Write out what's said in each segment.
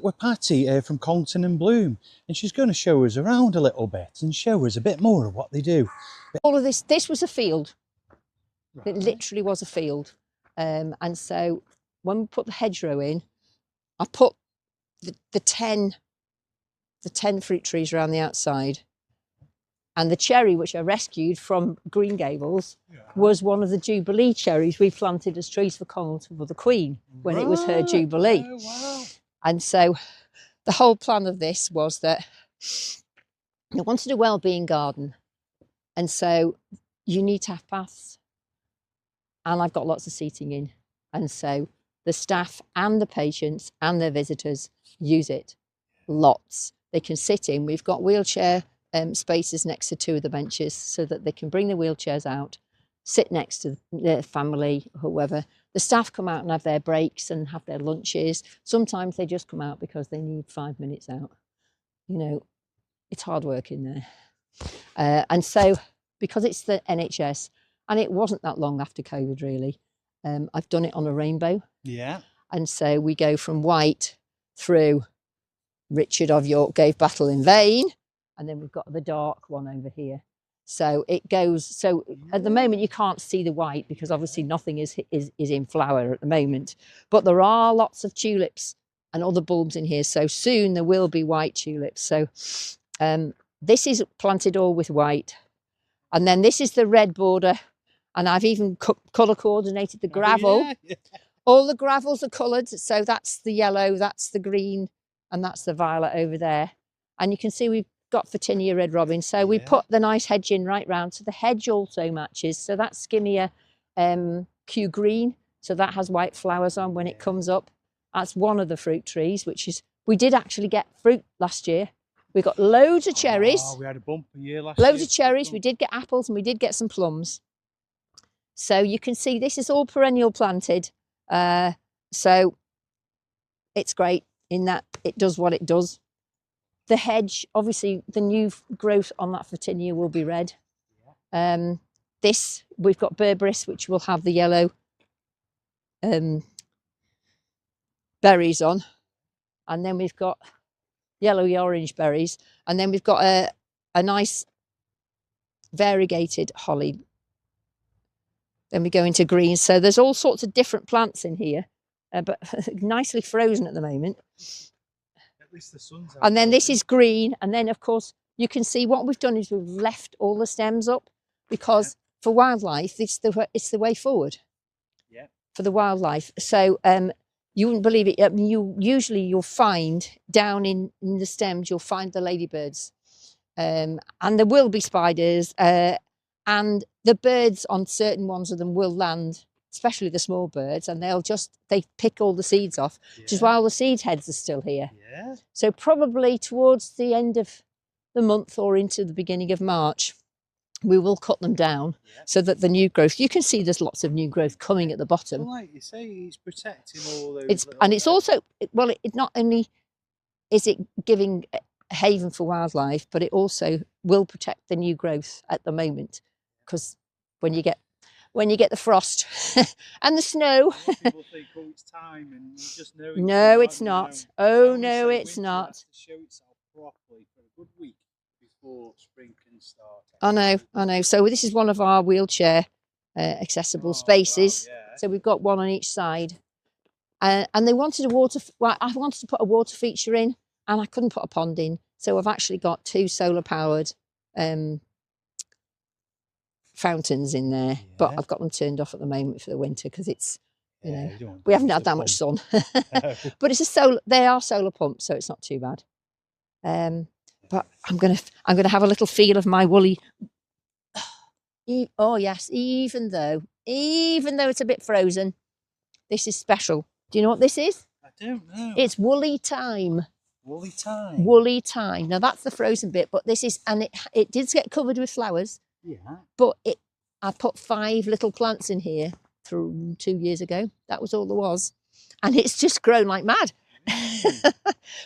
with Patti from Congleton and Bloom, and she's going to show us around a little bit and show us a bit more of what they do. All of this was a field. Right. It literally was a field. And so when we put the hedgerow in, I put the 10 fruit trees around the outside. And the cherry, which I rescued from Green Gables, was one of the Jubilee cherries we planted as trees for Congleton for the Queen when it was her Jubilee. Oh, wow. And so the whole plan of this was that I wanted a well-being garden. And so you need to have paths. And I've got lots of seating in. And so the staff and the patients and their visitors use it. Lots. They can sit in. We've got wheelchair spaces next to 2 of the benches so that they can bring the wheelchairs out, sit next to their family, whoever. The staff come out and have their breaks and have their lunches. Sometimes they just come out because they need 5 minutes out. You know, it's hard work in there. And so because it's the NHS, and it wasn't that long after COVID really, I've done it on a rainbow. Yeah. And so we go from white through Richard of York gave battle in vain, and then we've got the dark one over here. So it goes, so at the moment you can't see the white because obviously nothing is in flower at the moment, but there are lots of tulips and other bulbs in here. So soon there will be white tulips. So this is planted all with white. And then this is the red border. And I've even colour coordinated the gravel. Oh, yeah. All the gravels are coloured. So that's the yellow, that's the green, and that's the violet over there. And you can see we've got Photinia red robin. So we put the nice hedge in right round. So the hedge also matches. So that's Skimmia Q green. So that has white flowers on when it comes up. That's one of the fruit trees, which is, we did actually get fruit last year. We got loads of cherries. Oh, we had a bumper year last year. Loads of cherries. We did get apples and we did get some plums. So you can see this is all perennial planted. So it's great in that it does what it does. The hedge, obviously the new growth on that Photinia will be red. This, we've got berberis, which will have the yellow berries on. And then we've got yellowy orange berries. And then we've got a nice variegated holly. Then we go into green. So there's all sorts of different plants in here, but nicely frozen at the moment. At least the sun's out. And then this is green. And then, of course, you can see what we've done is we've left all the stems up because for wildlife, it's the way forward. Yeah. For the wildlife. So you wouldn't believe it. I mean, you'll find down in the stems, you'll find the ladybirds. And there will be spiders. And the birds on certain ones of them will land, especially the small birds, and they pick all the seeds off, which is why all the seed heads are still here. Yeah. So probably towards the end of the month or into the beginning of March, we will cut them down so that the new growth, you can see there's lots of new growth coming at the bottom. Well, like you say, it's protecting all those. It's also, well, it not only is it giving a haven for wildlife, but it also will protect the new growth at the moment. Because when you get the frost and the snow, people think, oh, it's time, and you just know. No, it's not. Oh no, it's not. Has to show itself properly for a good week before spring can start. I know. So this is one of our wheelchair accessible spaces. Wow, yeah. So we've got one on each side, and they wanted I wanted to put a water feature in, and I couldn't put a pond in. So I've actually got 2 solar powered fountains in there, but I've got them turned off at the moment for the winter because it's, you know, we haven't had that much sun. But it's they are solar pumps, so it's not too bad. But I'm gonna have a little feel of my woolly. Oh yes, even though it's a bit frozen, this is special. Do you know what this is? I don't know. It's woolly thyme. Woolly thyme. Woolly thyme. Now that's the frozen bit, but this is, and it did get covered with flowers. Yeah. But I put 5 little plants in here 2 years ago. That was all there was. And it's just grown like mad.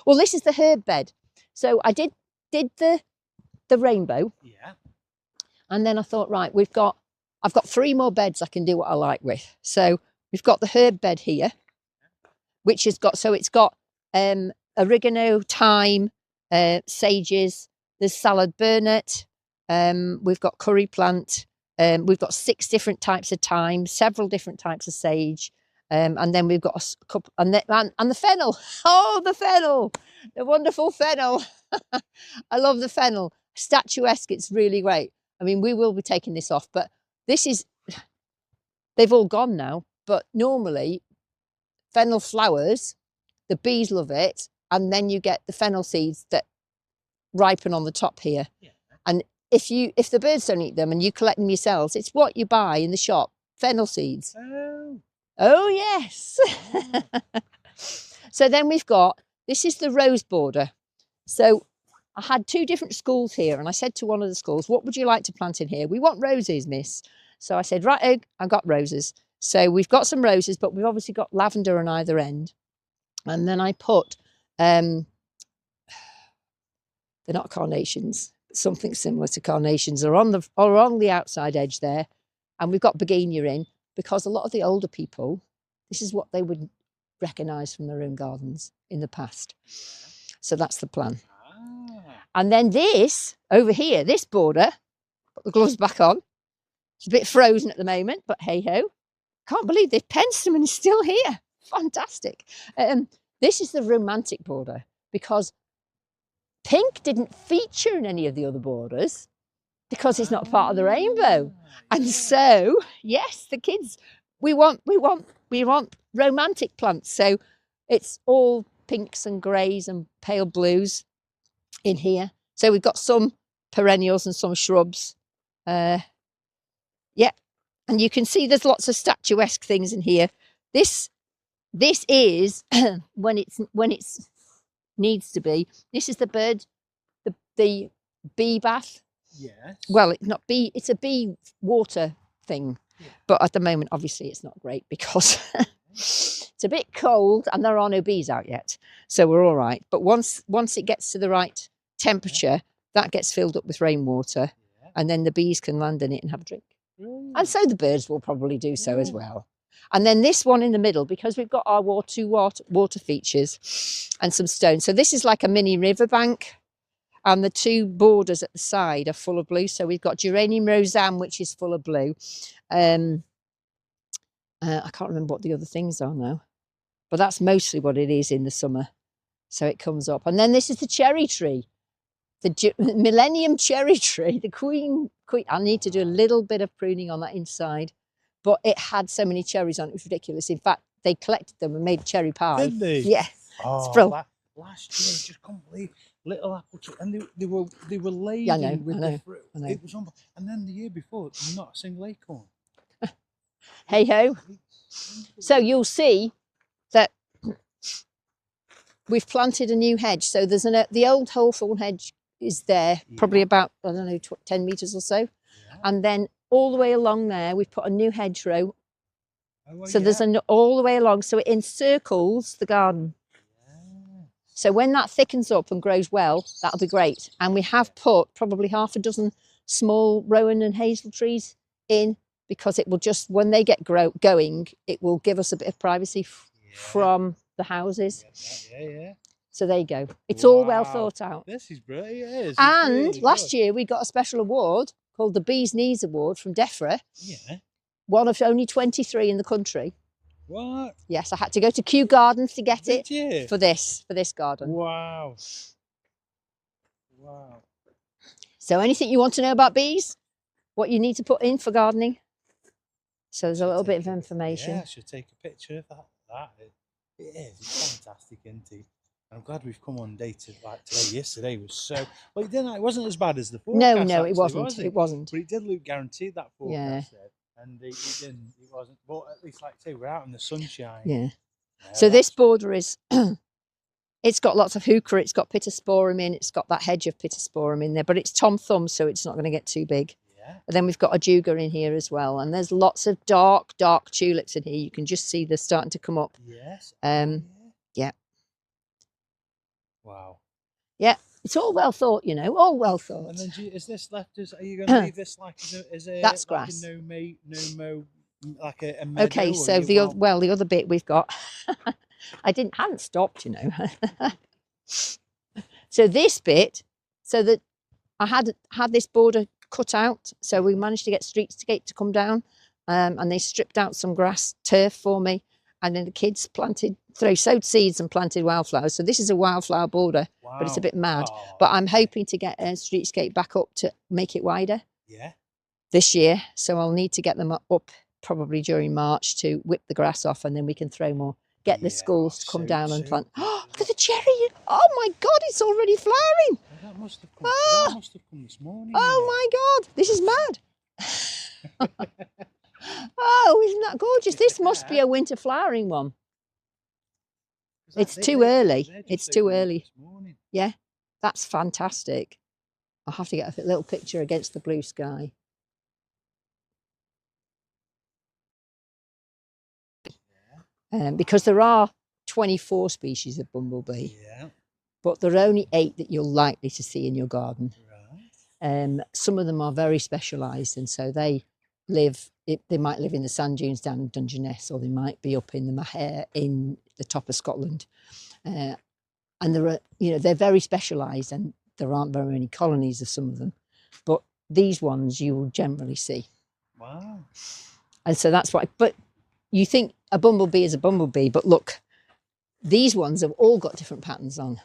Well, this is the herb bed. So I did the rainbow. Yeah. And then I thought, right, I've got 3 more beds I can do what I like with. So we've got the herb bed here, which has got, so it's got a oregano, thyme, sages. There's salad burnet. We've got curry plant. We've got 6 different types of thyme, several different types of sage. And then we've got a couple, and the fennel. Oh, the fennel, the wonderful fennel. I love the fennel. Statuesque, it's really great. I mean, we will be taking this off, but this is, they've all gone now, but normally fennel flowers, the bees love it, and then you get the fennel seeds that ripen on the top here. Yeah. And if the birds don't eat them and you collect them yourselves, it's what you buy in the shop, fennel seeds. Oh yes. Oh. So then we've got, this is the rose border. So I had 2 different schools here, and I said to one of the schools, what would you like to plant in here? We want roses, miss. So I said, right, I got roses. So we've got some roses, but we've obviously got lavender on either end. And then I put, they're not carnations, something similar to carnations are on the outside edge there. And we've got begonia in, because a lot of the older people, this is what they would recognise from their own gardens in the past. So that's the plan. And then this over here, this border, put the gloves back on. It's a bit frozen at the moment, but hey ho. Can't believe the penstemon is still here. Fantastic. This is the romantic border, because pink didn't feature in any of the other borders because it's not part of the rainbow. And so, yes, the kids, we want romantic plants. So it's all pinks and greys and pale blues in here. So we've got some perennials and some shrubs. Yeah, and you can see there's lots of statuesque things in here. This is when it's needs to be. This is the bird, the bee bath. Yes. Well, it's not bee, it's a bee water thing. Yeah. But at the moment, obviously, it's not great because it's a bit cold and there are no bees out yet. So we're all right. But once it gets to the right temperature, that gets filled up with rainwater, and then the bees can land in it and have a drink. And so the birds will probably do so as well. And then this one in the middle, because we've got our water features and some stones. So this is like a mini riverbank, and the 2 borders at the side are full of blue. So we've got geranium roseanne, which is full of blue. I can't remember what the other things are now, but that's mostly what it is in the summer. So it comes up. And then this is the cherry tree, the millennium cherry tree, the queen. I need to do a little bit of pruning on that inside, but it had so many cherries on it, it was ridiculous. In fact, they collected them and made cherry pie. Did they? Yeah. Oh, last year, I just can't believe little apple tree, and they were laden with the fruit. It was unbelievable. And then the year before, not a single acorn. Hey ho. So you'll see that we've planted a new hedge. So there's the old hawthorn hedge is there, probably about, I don't know, 10 metres or so. Yeah. And then all the way along there, we've put a new hedgerow. Oh, well, so there's all the way along, so it encircles the garden. Yeah. So when that thickens up and grows well, that'll be great. And we have put probably half a dozen small rowan and hazel trees in, because it will just, when they get going, it will give us a bit of privacy from the houses. Yeah. So there you go. It's all well thought out. This is brilliant. And really last year we got a special award called the Bee's Knees Award from DEFRA. Yeah. One of only 23 in the country. What? Yes, I had to go to Kew Gardens to get Did you? for this garden. Wow. So anything you want to know about bees? What you need to put in for gardening? So there's a little bit of information. Yeah, I should take a picture of that. It is. It's fantastic, isn't it? I'm glad we've come on dated like today. Yesterday was so... Well, it wasn't as bad as the forecast. No, it wasn't. It wasn't. But it did look guaranteed, that forecast said. And it didn't. It wasn't. But at least, like I say, we're out in the sunshine. Yeah. So this border is... it's got lots of heuchera. It's got pittosporum in. It's got that hedge of pittosporum in there. But it's Tom Thumb, so it's not going to get too big. Yeah. And then we've got a juga in here as well. And there's lots of dark tulips in here. You can just see they're starting to come up. Yes. Yeah. Wow. Yeah, it's all well thought, all well thought. And then is this left as, are you going to leave this like as a that's like grass. A no-mow, like a meadow? Okay, so the other bit we've got, I hadn't stopped, So this bit, so that I had this border cut out, so we managed to get streetscape to come down, and they stripped out some grass turf for me, and then the kids sowed seeds and planted wildflowers. So this is a wildflower border, but it's a bit mad. Oh, But I'm hoping to get a streetscape back up to make it wider. Yeah. This year, so I'll need to get them up probably during March to whip the grass off, and then we can throw more. Get the schools to come down and plant. Oh, look at the cherry! Oh my God, it's already flowering. Oh, that must have come this morning. Oh my God, this is mad. Oh, isn't that gorgeous? This must be a winter flowering one. It's too early. It's too early. Yeah, that's fantastic. I'll have to get a little picture against the blue sky. Because there are 24 species of bumblebee, but there are only 8 that you're likely to see in your garden. Right. Some of them are very specialised, and so they might live in the sand dunes down in Dungeness, or they might be up in the Maher in the top of Scotland. And there are, they're very specialised, and there aren't very many colonies of some of them. But these ones you will generally see. Wow. And so that's why. But you think a bumblebee is a bumblebee, but look, these ones have all got different patterns on.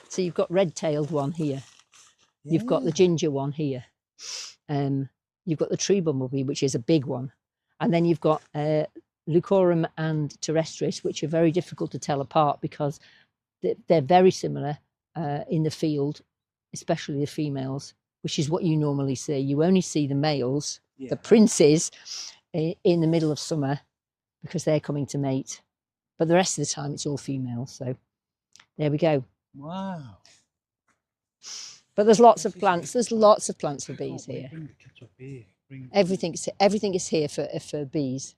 So you've got red-tailed one here. Yeah. You've got the ginger one here. You've got the tree bumblebee, which is a big one. And then you've got Leucorum and terrestris, which are very difficult to tell apart because they're very similar in the field, especially the females, which is what you normally see. You only see the males, the princes, in the middle of summer, because they're coming to mate. But the rest of the time, it's all females. So there we go. Wow. But there's lots of plants. There's lots of plants for bees here. Everything is here for bees.